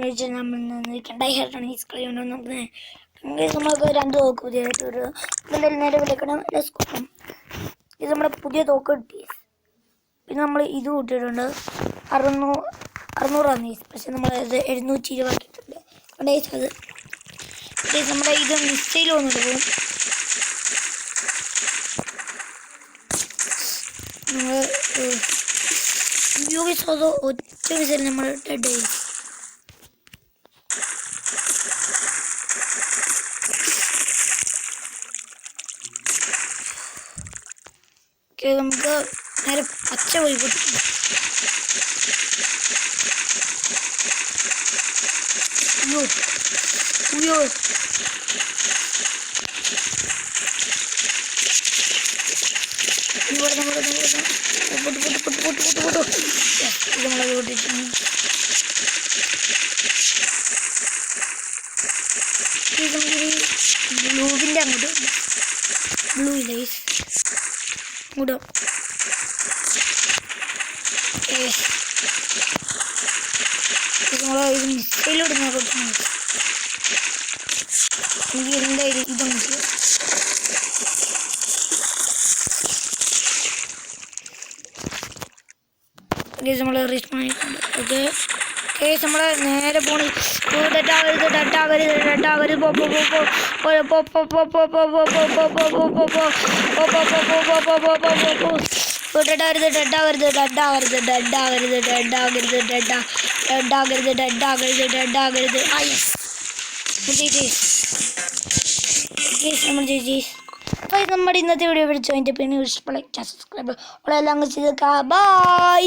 വെച്ചാൽ നമ്മൾ ഡൈഹെഡാണ് ഈ കളി കൊണ്ട് നമുക്ക് 2 തോക്ക് പുതിയതായിട്ട് ഒരു എന്തായാലും നേരെ വിളിക്കണം സ്കൂളും ഇത് നമ്മുടെ പുതിയ തോക്ക് കിട്ടി. പിന്നെ നമ്മൾ ഇത് കൂട്ടിയിട്ടുണ്ട് 600 പക്ഷെ നമ്മളത് 720 ആക്കിയിട്ടുണ്ട്. അത് നമ്മുടെ ഇത് മിസൈൽ വന്നിട്ട് പോകും. നമ്മൾ ഉപയോഗിച്ചത് ഒറ്റ മിസൈൽ നമ്മൾ ഡെഡ് ആയി. നമുക്ക് നേരെ പച്ച പോയി പൊട്ടിക്കും. ഉയ്യോ നമ്മളത് പൊട്ടിച്ചു. ബ്ലൂവിൻ്റെ അങ്ങോട്ട് ബ്ലൂ ഇല്ലേ ഇങ്ങോട്ടോ നമ്മളെ ഇത് മിസൈലിടുന്ന എനിക്ക് എന്തായാലും ഇതൊന്നും ചെയ്യാം. നമ്മൾ റീസ്പോൺ ആയിട്ടുണ്ട്. ഓക്കെ കേസ് നമ്മൾ നേരെ പോണി ഡെഡാകരുത് നമ്മൾ ചേച്ചി. അപ്പോൾ ഇത് നമ്മുടെ ഇന്നത്തെ വീഡിയോ വിളിച്ചു. അതിൻ്റെ പിന്നെ ഇഷ്ടപ്പെട്ട സബ്സ്ക്രൈബ് എല്ലാം ചെയ്തേക്കാം. ബൈ.